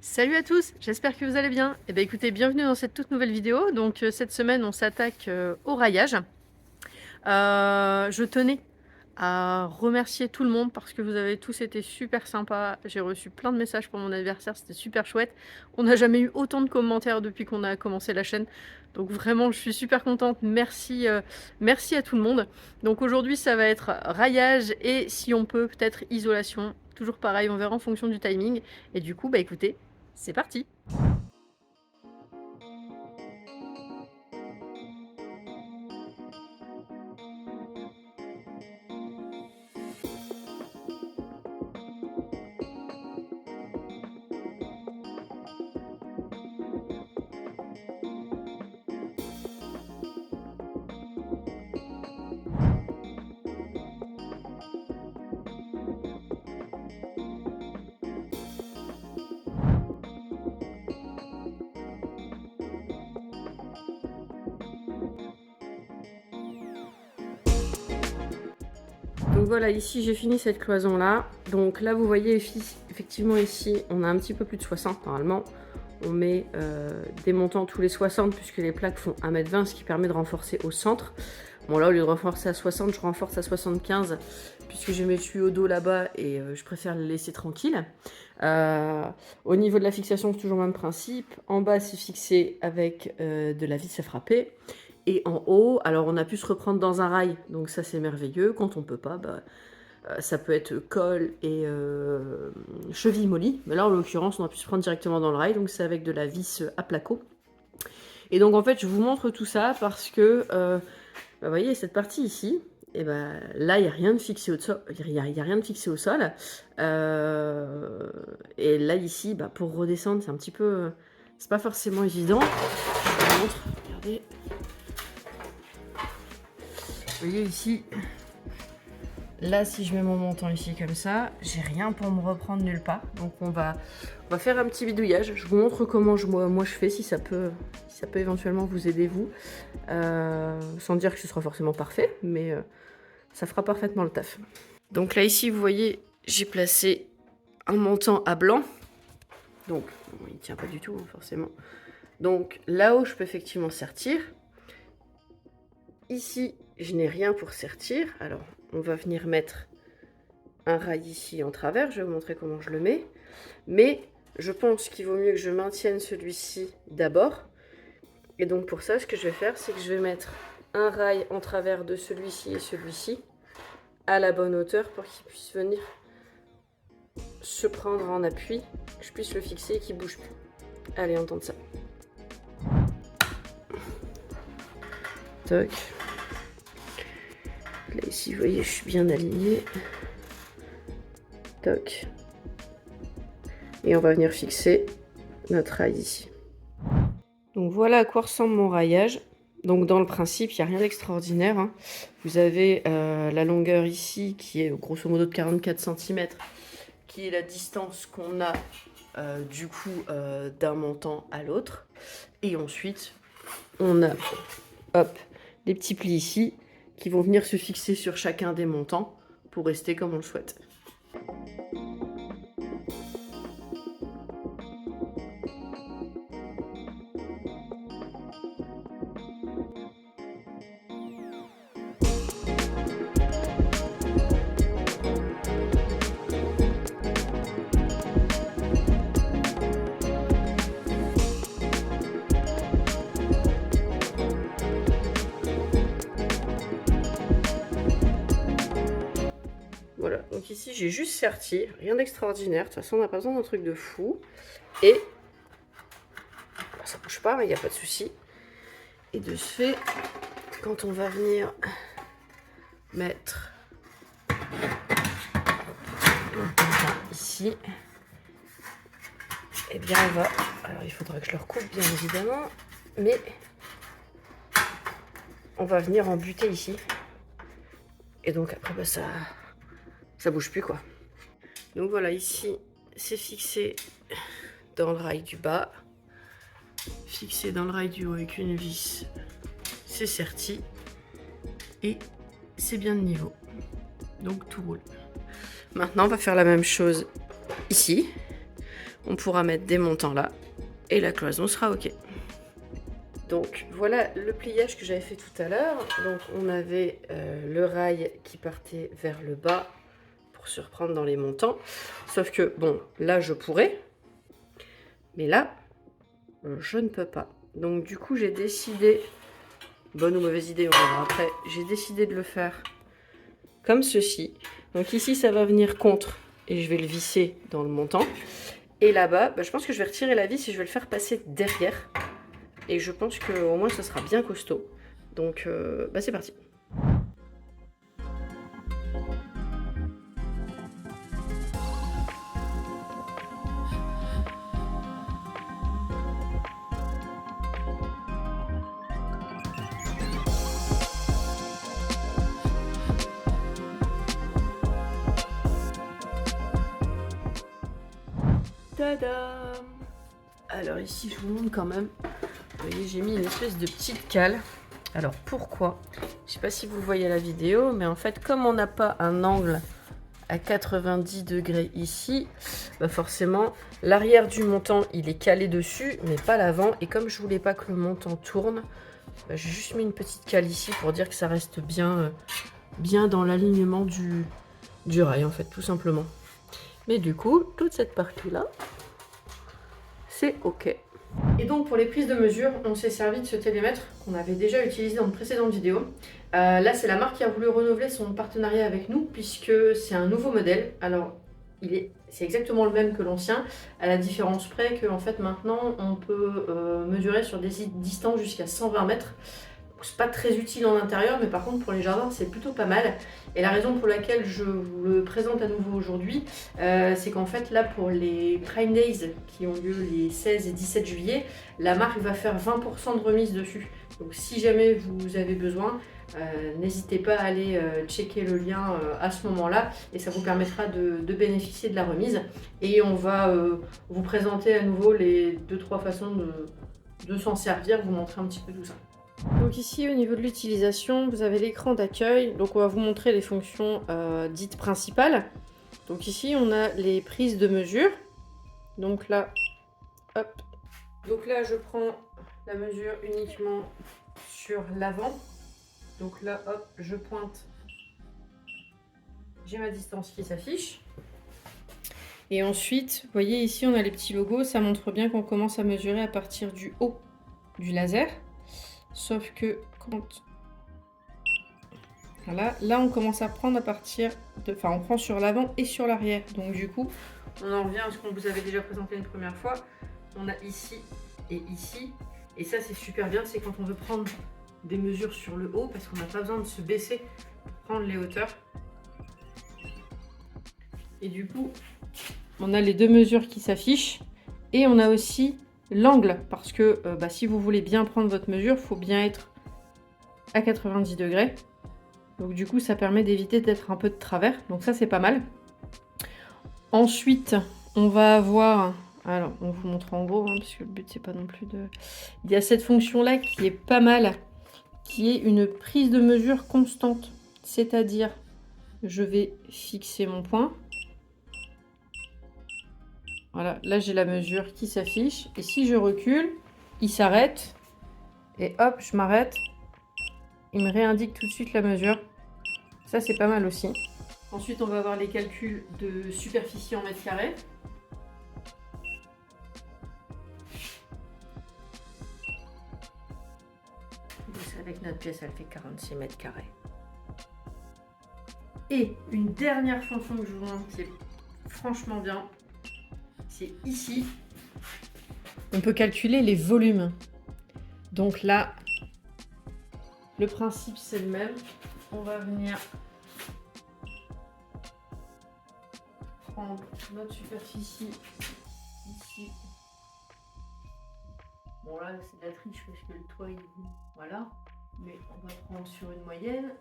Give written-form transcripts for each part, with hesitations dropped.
Salut à tous, j'espère que vous allez bien. Eh bien écoutez, bienvenue dans cette toute nouvelle vidéo. Donc cette semaine, on s'attaque au raillage. Je tenais à remercier tout le monde parce que vous avez tous été super sympas. J'ai reçu plein de messages pour mon anniversaire, c'était super chouette. On n'a jamais eu autant de commentaires depuis qu'on a commencé la chaîne. Donc vraiment, je suis super contente. Merci, merci à tout le monde. Donc aujourd'hui, ça va être raillage et si on peut, peut-être isolation. Toujours pareil, on verra en fonction du timing. Et du coup, bah écoutez, c'est parti! Donc voilà, ici j'ai fini cette cloison là. Donc là vous voyez effectivement ici on a un petit peu plus de 60 normalement. On met des montants tous les 60 puisque les plaques font 1,20 m, ce qui permet de renforcer au centre. Bon là au lieu de renforcer à 60, je renforce à 75 puisque j'ai mes tuyaux d'eau là-bas et je préfère les laisser tranquilles. Au niveau de la fixation, c'est toujours le même principe. En bas c'est fixé avec de la vis à frapper. Et en haut, alors on a pu se reprendre dans un rail, donc ça c'est merveilleux. Quand on peut pas, bah, ça peut être colle et cheville molly. Mais là en l'occurrence, on a pu se prendre directement dans le rail, donc c'est avec de la vis à placo. Et donc en fait, je vous montre tout ça parce que, bah, vous voyez cette partie ici, et ben là il n'y a rien de fixé au sol. Il y a rien de fixé au sol. Et là ici, bah, pour redescendre, c'est un petit peu, c'est pas forcément évident. Je vous montre, regardez. Vous voyez ici, là si je mets mon montant ici comme ça, j'ai rien pour me reprendre nulle part. Donc on va faire un petit bidouillage. Je vous montre comment moi je fais, si ça peut éventuellement vous aider vous. Sans dire que ce sera forcément parfait, mais ça fera parfaitement le taf. Donc là ici vous voyez, j'ai placé un montant à blanc. Donc bon, il ne tient pas du tout hein, forcément. Donc là-haut je peux effectivement sertir. Ici, je n'ai rien pour sertir. Alors, on va venir mettre un rail ici en travers. Je vais vous montrer comment je le mets. Mais je pense qu'il vaut mieux que je maintienne celui-ci d'abord. Et donc, pour ça, ce que je vais faire, c'est que je vais mettre un rail en travers de celui-ci et celui-ci à la bonne hauteur pour qu'il puisse venir se prendre en appui, que je puisse le fixer et qu'il ne bouge plus. Allez, on tente ça. Toc. Là ici, vous voyez, je suis bien alignée. Toc. Et on va venir fixer notre rail ici. Donc voilà à quoi ressemble mon raillage. Donc dans le principe, il n'y a rien d'extraordinaire. Hein. Vous avez la longueur ici qui est grosso modo de 44 cm, qui est la distance qu'on a du coup d'un montant à l'autre. Et ensuite, on a hop, les petits plis ici qui vont venir se fixer sur chacun des montants pour rester comme on le souhaite. Voilà, donc ici j'ai juste serti, rien d'extraordinaire, de toute façon on n'a pas besoin d'un truc de fou. Et bah, ça bouge pas, mais il n'y a pas de souci. Et de ce fait, quand on va venir mettre ici, et bien on va, alors il faudra que je le recoupe bien évidemment, mais on va venir en buter ici. Et donc après bah, ça bouge plus quoi. Donc voilà, ici c'est fixé dans le rail du bas, fixé dans le rail du haut avec une vis, c'est serti et c'est bien de niveau. Donc tout roule. Maintenant on va faire la même chose ici. on pourra mettre des montants là et la cloison sera ok. Donc voilà le pliage que j'avais fait tout à l'heure. Donc on avait le rail qui partait vers le bas pour se reprendre dans les montants. Sauf que bon, là je pourrais, mais là je ne peux pas. Donc du coup j'ai décidé, bonne ou mauvaise idée on verra après, j'ai décidé de le faire comme ceci. Donc ici ça va venir contre et je vais le visser dans le montant. Et là-bas, je pense que je vais retirer la vis et je vais le faire passer derrière. Et je pense qu'au moins ça sera bien costaud. Donc c'est parti. Tada! Alors ici je vous montre quand même. Vous voyez, j'ai mis une espèce de petite cale. Alors pourquoi? Je sais pas si vous voyez la vidéo, mais en fait comme on n'a pas un angle à 90 degrés ici, forcément l'arrière du montant il est calé dessus, mais pas l'avant. Et comme je voulais pas que le montant tourne, j'ai juste mis une petite cale ici pour dire que ça reste bien, bien dans l'alignement du rail en fait, tout simplement. Mais du coup, toute cette partie-là, c'est ok. Et donc pour les prises de mesure, on s'est servi de ce télémètre qu'on avait déjà utilisé dans une précédente vidéo. Là, c'est la marque qui a voulu renouveler son partenariat avec nous puisque c'est un nouveau modèle. Alors, c'est exactement le même que l'ancien, à la différence près que en fait maintenant on peut mesurer sur des distances jusqu'à 120 mètres. C'est pas très utile en intérieur, mais par contre pour les jardins c'est plutôt pas mal. Et la raison pour laquelle je vous le présente à nouveau aujourd'hui, c'est qu'en fait là pour les Prime Days qui ont lieu les 16 et 17 juillet, la marque va faire 20% de remise dessus. Donc si jamais vous avez besoin, n'hésitez pas à aller checker le lien à ce moment-là et ça vous permettra de bénéficier de la remise. Et on va vous présenter à nouveau les 2-3 façons de s'en servir, vous montrer un petit peu tout ça. Donc ici au niveau de l'utilisation, vous avez l'écran d'accueil. Donc on va vous montrer les fonctions dites principales. Donc ici on a les prises de mesure. Donc là, hop. Donc là je prends la mesure uniquement sur l'avant. Donc là hop, je pointe. J'ai ma distance qui s'affiche. Et ensuite, vous voyez ici on a les petits logos. Ça montre bien qu'on commence à mesurer à partir du haut du laser. Sauf que quand... Voilà, là on commence à prendre à partir de... Enfin, on prend sur l'avant et sur l'arrière. Donc du coup, on en revient à ce qu'on vous avait déjà présenté une première fois. On a ici et ici. Et ça, c'est super bien. C'est quand on veut prendre des mesures sur le haut parce qu'on n'a pas besoin de se baisser pour prendre les hauteurs. Et du coup, on a les deux mesures qui s'affichent. Et on a aussi... l'angle, parce que si vous voulez bien prendre votre mesure, il faut bien être à 90 degrés. Donc du coup, ça permet d'éviter d'être un peu de travers. Donc ça, c'est pas mal. Ensuite, on va avoir... Alors, on vous montre en gros, parce que le but, c'est pas non plus de... Il y a cette fonction-là qui est pas mal, qui est une prise de mesure constante. C'est-à-dire, je vais fixer mon point. Voilà, là j'ai la mesure qui s'affiche. Et si je recule, il s'arrête. Et hop, je m'arrête. Il me réindique tout de suite la mesure. Ça, c'est pas mal aussi. Ensuite, on va avoir les calculs de superficie en mètres carrés. Avec notre pièce, elle fait 46 mètres carrés. Et une dernière fonction que je vous montre qui est franchement bien. C'est ici, on peut calculer les volumes. Donc là, le principe c'est le même. On va venir prendre notre superficie ici. Bon là c'est de la triche parce que le toit il est... Voilà. Mais on va prendre sur une moyenne.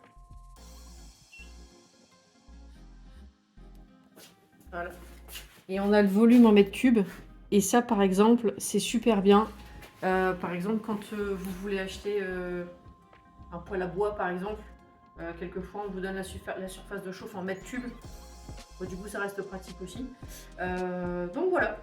Voilà. Et on a le volume en mètres cubes. Et ça, par exemple, c'est super bien. Par exemple, quand vous voulez acheter un poêle à bois, par exemple, quelquefois, on vous donne la surface de chauffe en mètres cubes. Bon, du coup, ça reste pratique aussi. Donc voilà.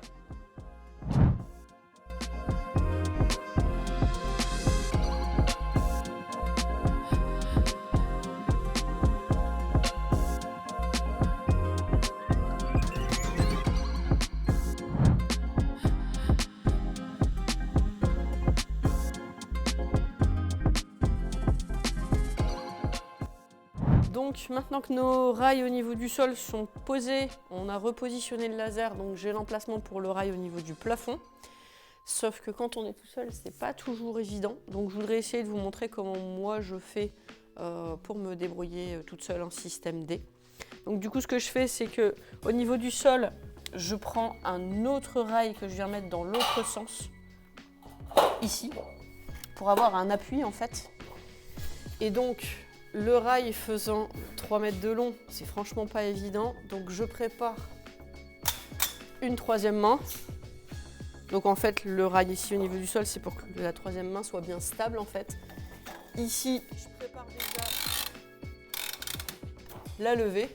Donc maintenant que nos rails au niveau du sol sont posés, on a repositionné le laser, donc j'ai l'emplacement pour le rail au niveau du plafond. Sauf que quand on est tout seul, c'est pas toujours évident. Donc je voudrais essayer de vous montrer comment moi je fais pour me débrouiller toute seule en système D. Donc du coup ce que je fais, c'est que au niveau du sol, je prends un autre rail que je viens mettre dans l'autre sens, ici, pour avoir un appui en fait. Et donc le rail faisant 3 mètres de long, c'est franchement pas évident. Donc je prépare une troisième main. Donc en fait le rail ici au niveau du sol, c'est pour que la troisième main soit bien stable en fait. Ici, je prépare déjà la levée.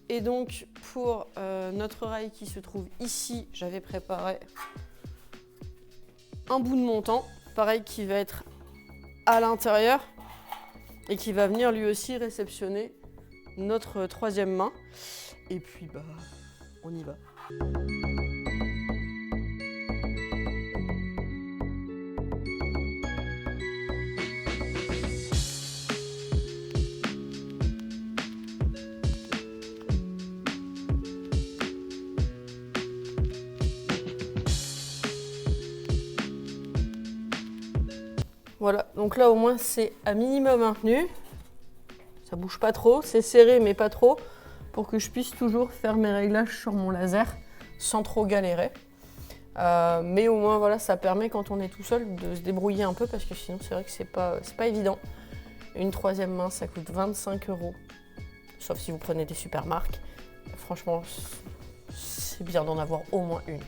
Et donc pour notre rail qui se trouve ici, j'avais préparé un bout de montant, pareil qui va être à l'intérieur et qui va venir lui aussi réceptionner notre troisième main. Et puis bah, on y va. Voilà, donc là au moins c'est à minimum maintenu. Ça bouge pas trop, c'est serré mais pas trop, pour que je puisse toujours faire mes réglages sur mon laser sans trop galérer. Mais au moins voilà, ça permet quand on est tout seul de se débrouiller un peu, parce que sinon c'est vrai que c'est pas évident. Une troisième main ça coûte 25 €, sauf si vous prenez des super marques. Franchement c'est bien d'en avoir au moins une.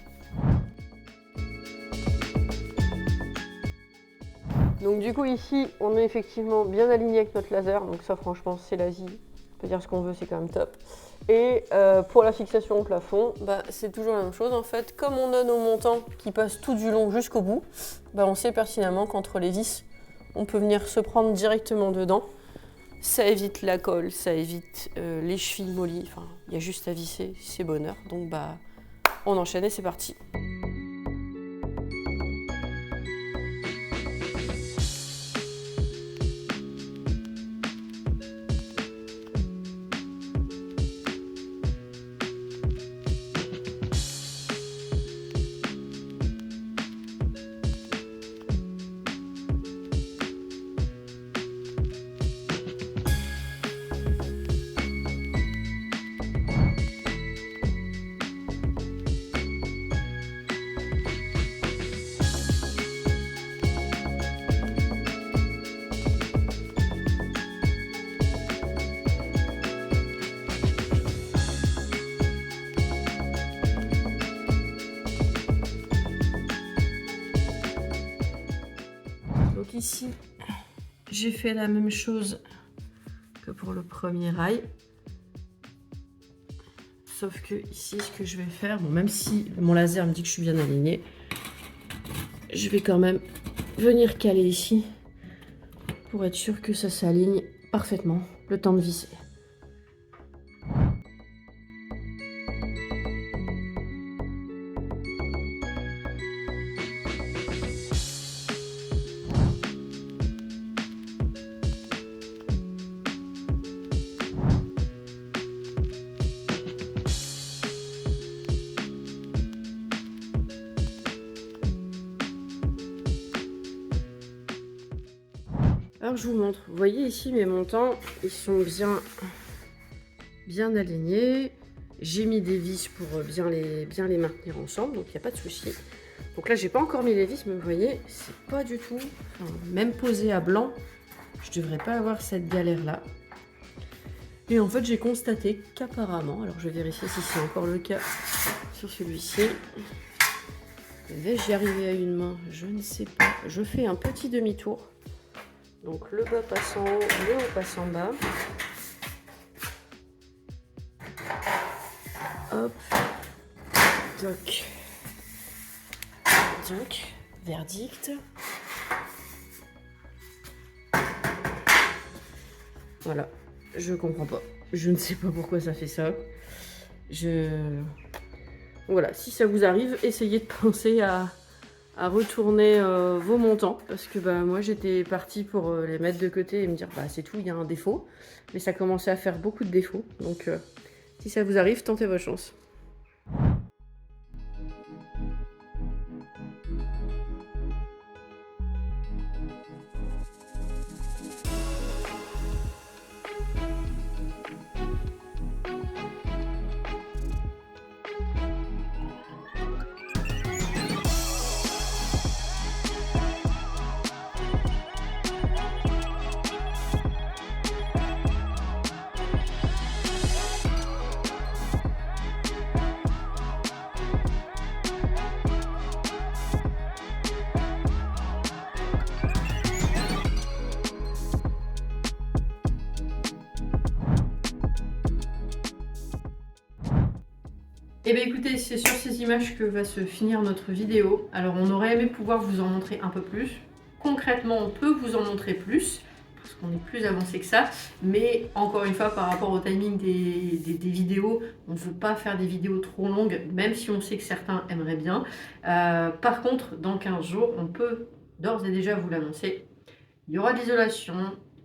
Donc du coup ici on est effectivement bien aligné avec notre laser, donc ça franchement c'est la vie, on peut dire ce qu'on veut, c'est quand même top. Et pour la fixation au plafond, bah, c'est toujours la même chose en fait, comme on a nos montants qui passent tout du long jusqu'au bout, bah, on sait pertinemment qu'entre les vis, on peut venir se prendre directement dedans. Ça évite la colle, ça évite les chevilles mollies, enfin il y a juste à visser, c'est bonheur. Donc bah on enchaîne et c'est parti. Donc ici, j'ai fait la même chose que pour le premier rail. Sauf que ici, ce que je vais faire, bon, même si mon laser me dit que je suis bien alignée, je vais quand même venir caler ici pour être sûr que ça s'aligne parfaitement le temps de visser. Alors je vous montre, vous voyez ici mes montants, ils sont bien alignés. J'ai mis des vis pour bien les maintenir ensemble, donc il n'y a pas de souci. Donc là j'ai pas encore mis les vis, mais vous voyez, c'est pas du tout, enfin, même posé à blanc, je devrais pas avoir cette galère là. Et en fait j'ai constaté qu'apparemment, alors je vais vérifier si c'est encore le cas sur celui-ci. Vais-je y arriver à une main? Je ne sais pas. Je fais un petit demi-tour. Donc le bas passe en haut, le haut passe en bas. Hop. Toc. Toc. Verdict. Voilà. Je comprends pas. Je ne sais pas pourquoi ça fait ça. Voilà. Si ça vous arrive, essayez de penser à à retourner vos montants, parce que bah, moi j'étais partie pour les mettre de côté et me dire bah c'est tout, il y a un défaut, mais ça commençait à faire beaucoup de défauts, donc si ça vous arrive, tentez votre chance. Et bien écoutez, c'est sur ces images que va se finir notre vidéo. Alors on aurait aimé pouvoir vous en montrer un peu plus. Concrètement, on peut vous en montrer plus, parce qu'on est plus avancé que ça. Mais encore une fois, par rapport au timing des vidéos, on ne veut pas faire des vidéos trop longues, même si on sait que certains aimeraient bien. Par contre, dans 15 jours, on peut d'ores et déjà vous l'annoncer. Il y aura de l'isolation,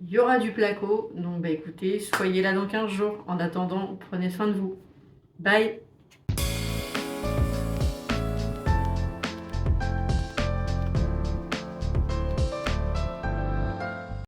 il y aura du placo. Donc bah écoutez, soyez là dans 15 jours. En attendant, prenez soin de vous. Bye!